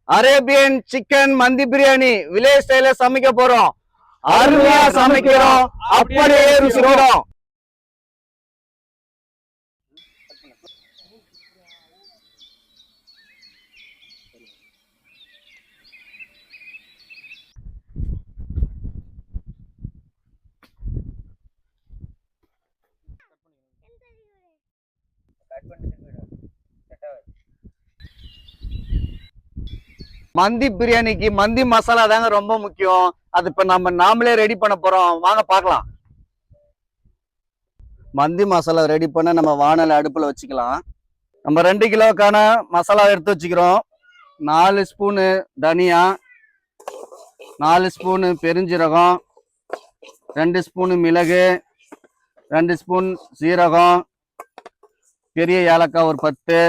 Arabian chicken மந்தி biryani village ஸ்டைல சமைக்க போறோம். அருமையா சமைக்கிறோம், அப்படியே ருசிக்கிறோம். மந்தி பிரியாணிக்கு மந்தி மசாலா தாங்க ரொம்ப முக்கியம். அது இப்ப நாமளே ரெடி பண்ண போறோம். வாங்க பார்க்கலாம். மந்தி மசாலா ரெடி பண்ண நம்ம வானலை அடுப்புல வச்சுக்கலாம். நம்ம 2 கிலோக்கான மசாலா எடுத்து வச்சுக்கிறோம். 4 ஸ்பூனு தனியா, 4 ஸ்பூனு பெருஞ்சீரகம், 2 ஸ்பூனு மிளகு, 2 ஸ்பூன் சீரகம், பெரிய ஏலக்காய் ஒரு 10,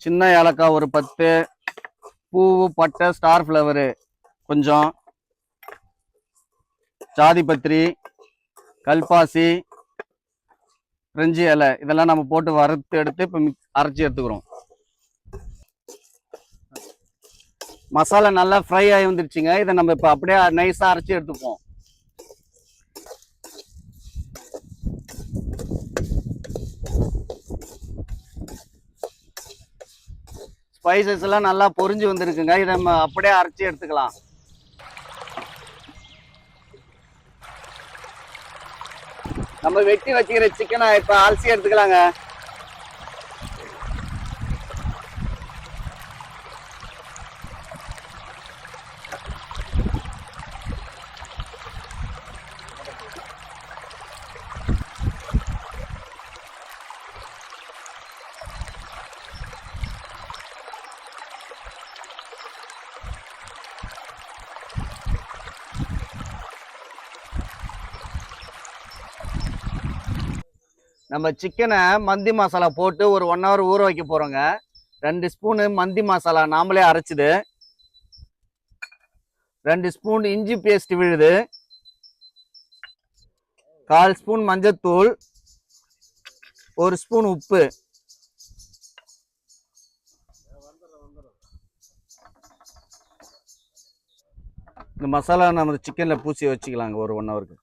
சின்ன ஏலக்காய் ஒரு 10, பூவு பட்டை ஸ்டார் ஃப்ளவரு கொஞ்சம், ஜாதி பத்திரி, கல்பாசி, பிரெஞ்சு இலை, இதெல்லாம் நம்ம போட்டு வறுத்து எடுத்து இப்போ அரைச்சி எடுத்துக்கிறோம். மசாலா நல்லா ஃப்ரை ஆகி வந்துருச்சுங்க. இதை நம்ம இப்போ அப்படியே நைஸாக அரைச்சி எடுத்துப்போம். ஸ்பைசஸ் எல்லாம் நல்லா பொரிஞ்சு வந்திருக்குங்க. இதை நம்ம அப்படியே அரைச்சி எடுத்துக்கலாம். நம்ம வெட்டி வச்சுக்கிற சிக்கனை இப்ப அலசி எடுத்துக்கலாங்க. நம்ம சிக்கனை மந்தி மசாலா போட்டு ஒரு 1 hour ஊற வைக்க போறோங்க. 2 ஸ்பூனு மந்தி மசாலா நாமளே அரைச்சுது, 2 ஸ்பூன் இஞ்சி பேஸ்ட் விழுது, 1/4 ஸ்பூன் மஞ்சத்தூள், 1 ஸ்பூன் உப்பு, இந்த மசாலா நம்ம சிக்கன்ல பூசி வச்சுக்கலாங்க ஒரு 1 hourக்கு.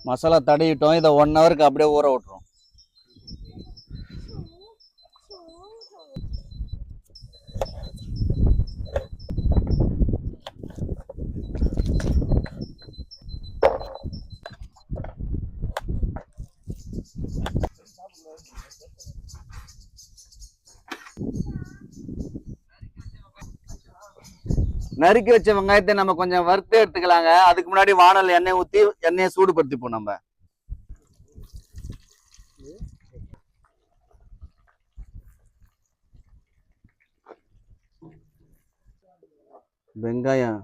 மசாலா தடவிட்டோம். இதை 1 hourக்கு அப்படியே ஊற விட்டுரும். நறுக்கி வச்ச வெங்காயத்தை நம்ம கொஞ்சம் வறுத்து எடுத்துக்கலாங்க. அதுக்கு முன்னாடி வானல் எண்ணெய் ஊற்றி எண்ணெயை சூடுபடுத்திப்போம். நம்ம வெங்காயம்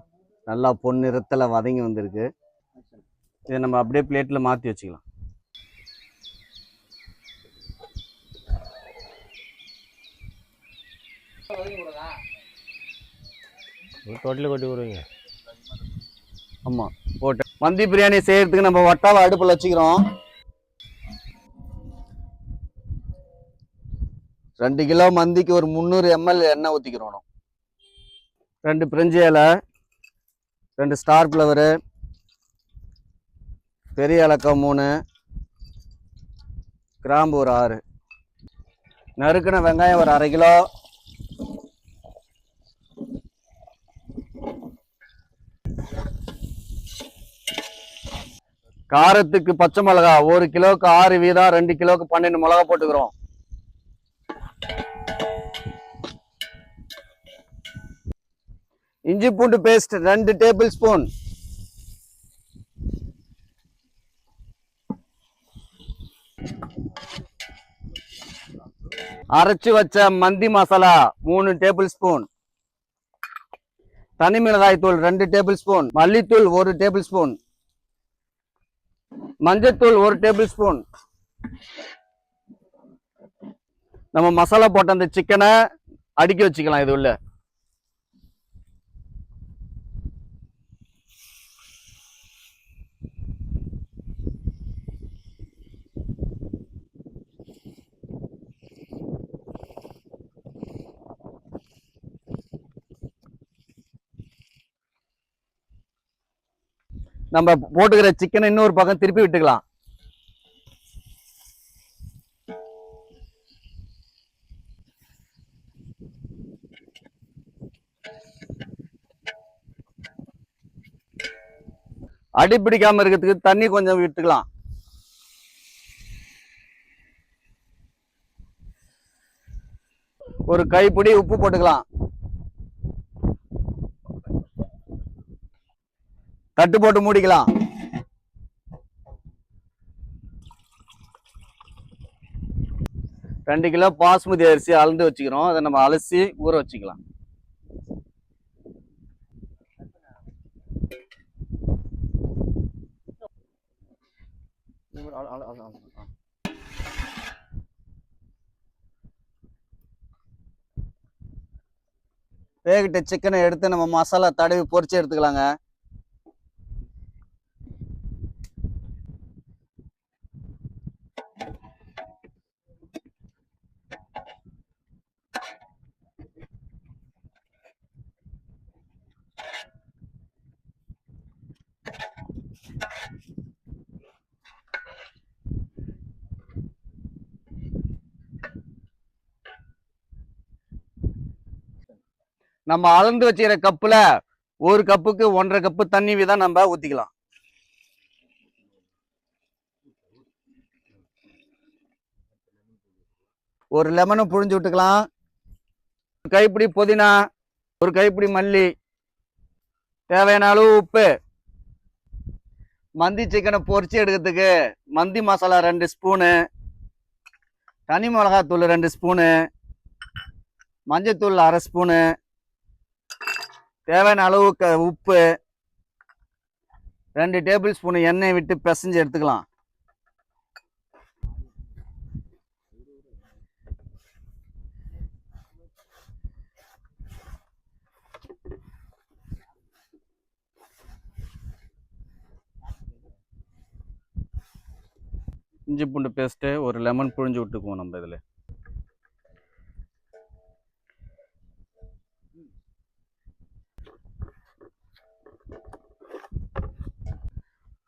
நல்லா பொன்னிறத்துல வதங்கி வந்திருக்கு. இதை நம்ம அப்படியே பிளேட்ல மாற்றி வச்சுக்கலாம். டோட்டலி கொட்டி விடுவீங்க. ஆமாம், போட்டு மந்தி பிரியாணி செய்யறதுக்கு நம்ம வட்டாவை அடுப்பில் வச்சுக்கிறோம். 2 கிலோ மந்திக்கு ஒரு 300 ml எண்ணெய் ஊற்றிக்கிறோம். 2 பிரெஞ்சு இலை, 2 ஸ்டார் ஃப்ளவரு, பெரிய ஏலக்காய் 3, கிராம்பு ஒரு 6, நறுக்கின வெங்காயம் ஒரு 1/2 கிலோ, காரத்துக்கு பச்சை மிளகா 1 கிலோக்கு 6 வீதம், 2 கிலோக்கு 12 மிளகா போட்டுக்கிறோம். இஞ்சி பூண்டு பேஸ்ட் 2 டேபிள் ஸ்பூன், அரைச்சு வச்ச மந்தி மசாலா 3 டேபிள் ஸ்பூன், தனி மிளகாய் தூள் 2 டேபிள் ஸ்பூன், மல்லித்தூள் 1 டேபிள் ஸ்பூன், மஞ்சத்தூள் 1 டேபிள் ஸ்பூன். நம்ம மசாலா போட்ட அந்த சிக்கனை அடுக்கி வச்சுக்கலாம் இது உள்ள. நம்ம போட்டுக்கிற சிக்கனை இன்னொரு பக்கம் திருப்பி விட்டுக்கலாம். அடி பிடிக்காம இருக்கிறதுக்கு தண்ணி கொஞ்சம் விட்டுக்கலாம். ஒரு கைப்பிடி உப்பு போட்டுக்கலாம். தட்டு போட்டு மூடிக்கலாம். ரெண்டு கிலோ பாஸ்மதி அரிசி அளந்து வச்சுக்கிறோம். அதை நம்ம அலசி ஊற வச்சுக்கலாம். வேகிட்ட சிக்கனை எடுத்து நம்ம மசாலா தடவி பொரிச்சு எடுத்துக்கலாங்க. நம்ம அளந்து வச்சுக்கிற கப்புல ஒரு கப்புக்கு 1.5 கப்பு தண்ணி வீதம் நம்ம ஊத்திக்கலாம். ஒரு லெமனும் புழிஞ்சு விட்டுக்கலாம். ஒரு கைப்பிடி புதினா, ஒரு கைப்பிடி மல்லி, தேவையான அளவு உப்பு, மந்தி சிக்கனை பொரிச்சு எடுக்கிறதுக்கு மந்தி மசாலா 2 ஸ்பூனு, தனி மிளகாத்தூள் 2 ஸ்பூனு, மஞ்சத்தூள் 1/2 ஸ்பூனு, தேவையான அளவு உப்பு, 2 டேபிள் ஸ்பூன் எண்ணெய் விட்டு பிசைஞ்சு எடுத்துக்கலாம். இஞ்சி பூண்டு பேஸ்ட்டு ஒரு லெமன் புழிஞ்சு விட்டுக்குவோம் நம்ம இதில்.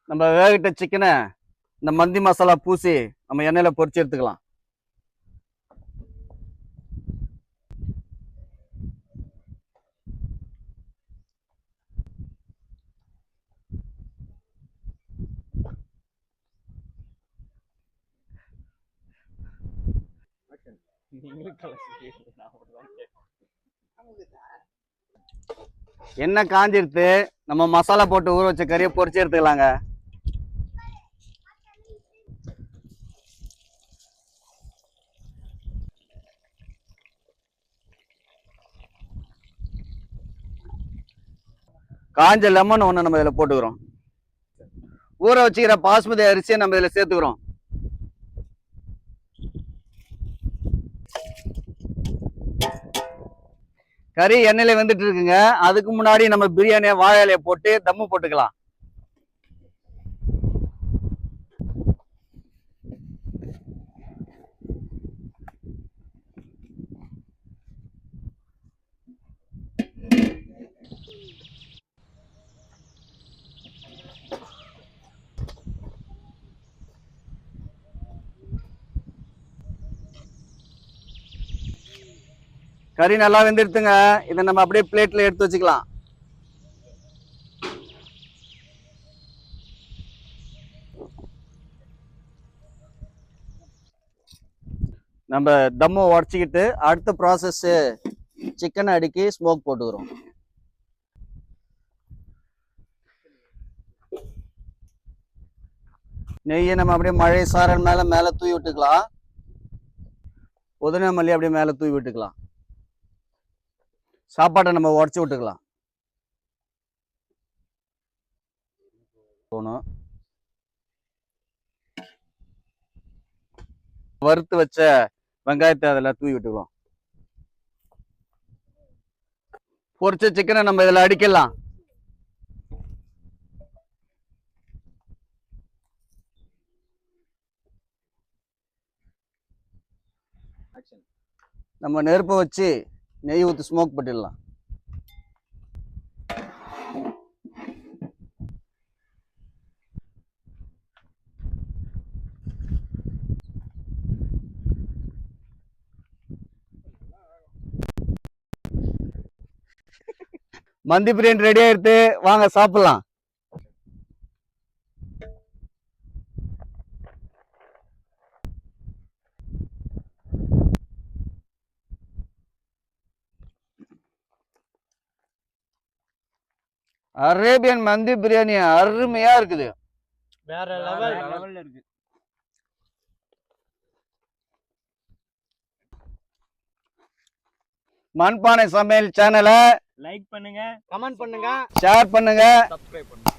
நம்ம வேகிட்ட சிக்கனை இந்த மந்தி மசாலா பூசி நம்ம எண்ணெயில பொரிச்சு எடுத்துக்கலாம். எண்ணெய் காஞ்சிருத்து, நம்ம மசாலா போட்டு ஊற வச்ச கறியை பொரிச்சு எடுத்துக்கலாங்க. காஞ்ச லெமன் ஒன்று நம்ம இதில் போட்டுக்கிறோம். ஊற வச்சுக்கிற பாஸ்மதி அரிசியை நம்ம இதில் சேர்த்துக்கிறோம். கறி எண்ணெயில வந்துட்டு இருக்குங்க. அதுக்கு முன்னாடி நம்ம பிரியாணியை வாழை இலையை போட்டு தம்மு போட்டுக்கலாம். கறி நல்லா வெந்துடுத்துங்க. இதை நம்ம அப்படியே பிளேட்ல எடுத்து வச்சுக்கலாம். நம்ம தம்மை உடச்சிக்கிட்டு அடுத்த ப்ராசஸ் சிக்கனை அடுக்கி ஸ்மோக் போட்டுக்கிறோம். நெய்யை நம்ம அப்படியே மழை சாரல் மேலே தூவி விட்டுக்கலாம். புதினா மல்லி அப்படியே மேலே தூவி விட்டுக்கலாம். சாப்பாட்டை நம்ம உடச்சி விட்டுக்கலாம். போனோம் வறுத்து வச்ச வெங்காயத்தை அதில் தூவி விட்டுக்கலாம். பொரிச்ச சிக்கனை நம்ம இதுல அடிக்கலாம். நம்ம நெருப்பை வச்சு நெய் ஊற்றி ஸ்மோக் பண்ணிடலாம். மந்தி பிரியாணி ரெடி ஆயிடுத்து, வாங்க சாப்பிடலாம். அரேபியன் மந்தி பிரியாணி அருமையா இருக்குது. வேற லெவல்ல இருக்கு. மண்பானை சமையல் சேனலை லைக் பண்ணுங்க, கமெண்ட் பண்ணுங்க, ஷேர் பண்ணுங்க, சப்ஸ்கிரைப் பண்ணுங்க.